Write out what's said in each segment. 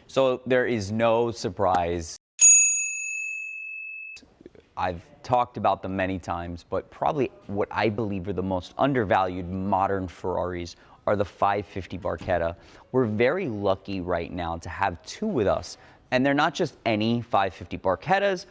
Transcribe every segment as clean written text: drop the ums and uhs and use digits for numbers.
So there is no surprise. I've talked about them many times, but probably what I believe are the most undervalued modern Ferraris are the 550 Barchetta. We're very lucky right now to have two with us, and they're not just any 550 Barchettas.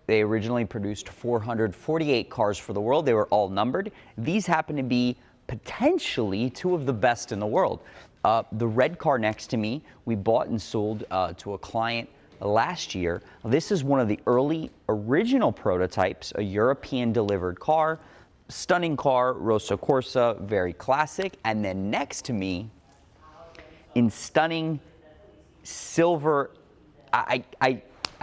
They originally produced 448 cars for the world. They were all numbered. These happen to be potentially two of the best in the world. The red car next to me, we bought and sold to a client last year. This is one of the early original prototypes, a European delivered car, stunning car, Rosso Corsa, very classic. And then next to me, in stunning silver, I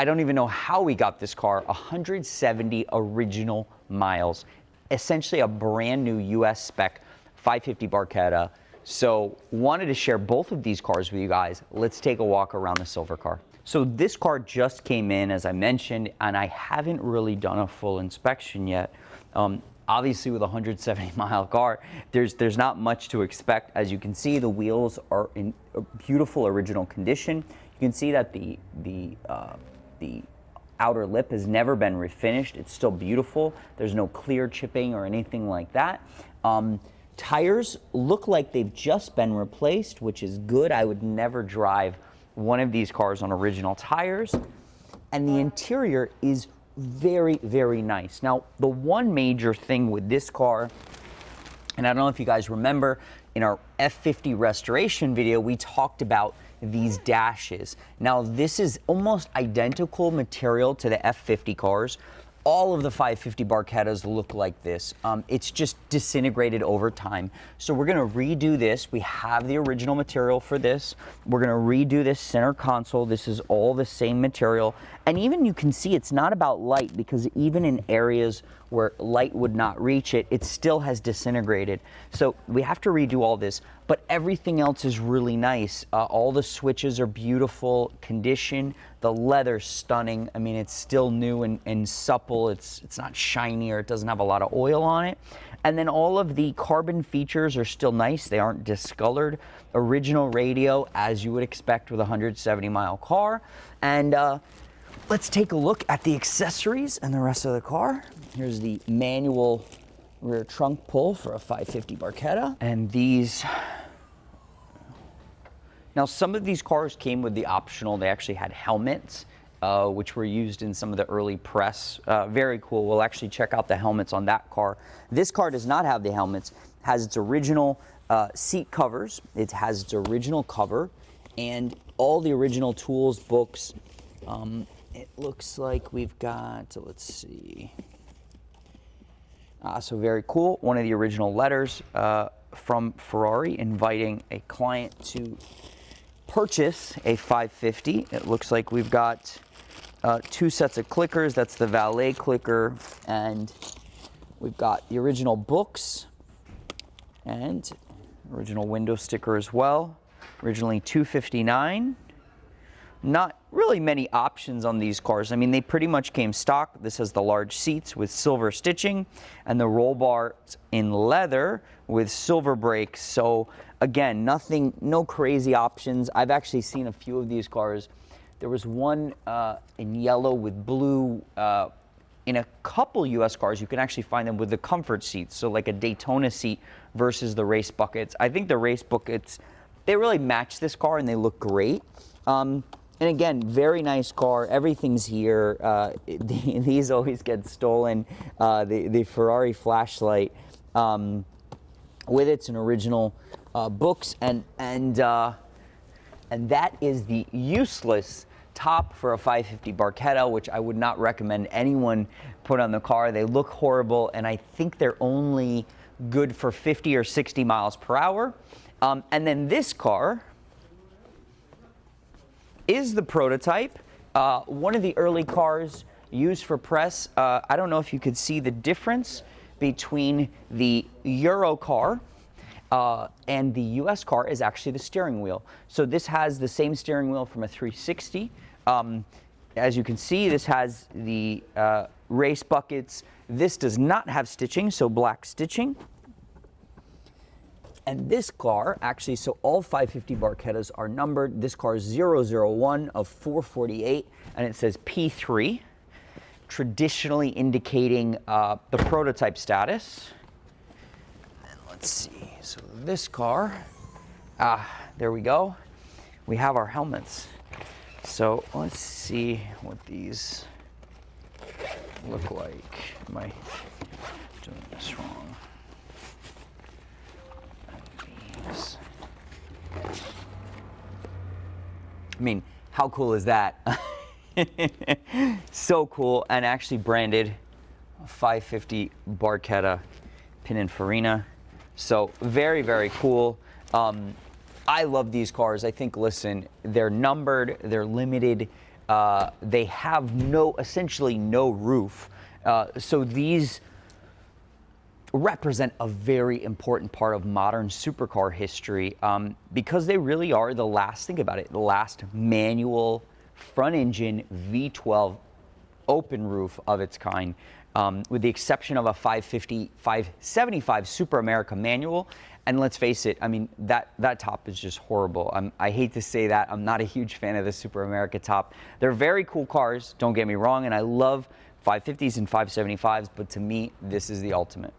don't even know how we got this car, 170 original miles, essentially a brand new US spec 550 Barchetta. So wanted to share both of these cars with you guys. Let's take a walk around the silver car. So this car just came in, as I mentioned, and I haven't really done a full inspection yet. Obviously with a 170 mile car, there's not much to expect. As you can see, the wheels are in a beautiful original condition. You can see that the outer lip has never been refinished. It's still beautiful. There's no clear chipping or anything like that. Tires look like they've just been replaced, which is good. I would never drive one of these cars on original tires. And the interior is very, very nice. Now, the one major thing with this car, and I don't know if you guys remember, in our F50 restoration video, we talked about these dashes. Now, this is almost identical material to the F50 cars. All of the 550 Barchettas look like this. It's just disintegrated over time. So we're gonna redo this. We have the original material for this. We're gonna redo this center console. This is all the same material. And even you can see it's not about light, because even in areas where light would not reach it, it still has disintegrated. So we have to redo all this, but everything else is really nice. All the switches are beautiful condition. The leather's stunning. I mean, it's still new and supple. It's not shiny, or it doesn't have a lot of oil on it. And then all of the carbon features are still nice. They aren't discolored. Original radio, as you would expect with a 170 mile car. And let's take a look at the accessories and the rest of the car. Here's the manual rear trunk pull for a 550 Barchetta. And these, now some of these cars came with the optional, they actually had helmets, which were used in some of the early press. Very cool. We'll actually check out the helmets on that car. This car does not have the helmets, has its original seat covers. It has its original cover and all the original tools, books. It looks like we've got, let's see. So very cool. One of the original letters from Ferrari inviting a client to purchase a 550. It looks like we've got two sets of clickers. That's the valet clicker. And we've got the original books and original window sticker as well. Originally $259. Not really many options on these cars. I mean, they pretty much came stock. This has the large seats with silver stitching and the roll bars in leather with silver brakes. So again, nothing, no crazy options. I've actually seen a few of these cars. There was one in yellow with blue. In a couple US cars, you can actually find them with the comfort seats. So like a Daytona seat versus the race buckets. I think the race buckets, they really match this car and they look great. And again, very nice car. Everything's here. These always get stolen. The Ferrari flashlight with its an original books, and that is the useless top for a 550 Barchetta, which I would not recommend anyone put on the car. They look horrible, and I think they're only good for 50 or 60 miles per hour. And then this car is the prototype, one of the early cars used for press. I don't know if you could see the difference between the Euro car and the US car is actually the steering wheel. So this has the same steering wheel from a 360. As you can see, this has the race buckets. This does not have stitching, so black stitching. And this car, actually, so all 550 Barchettas are numbered. This car is 001 of 448, and it says P3, traditionally indicating the prototype status. And let's see, so this car, there we go. We have our helmets. So let's see what these look like. Am I doing this wrong? I mean, how cool is that? So cool, and actually branded 550 Barchetta Pininfarina. So very, very cool. I love these cars. I think, listen, they're numbered, they're limited, they have essentially no roof. So these represent a very important part of modern supercar history because they really are the last, think about it, the last manual front engine V12 open roof of its kind, with the exception of a 550, 575 Super America manual. And let's face it, I mean, that top is just horrible. I hate to say that. I'm not a huge fan of the Super America top. They're very cool cars, don't get me wrong, and I love 550s and 575s, but to me, this is the ultimate.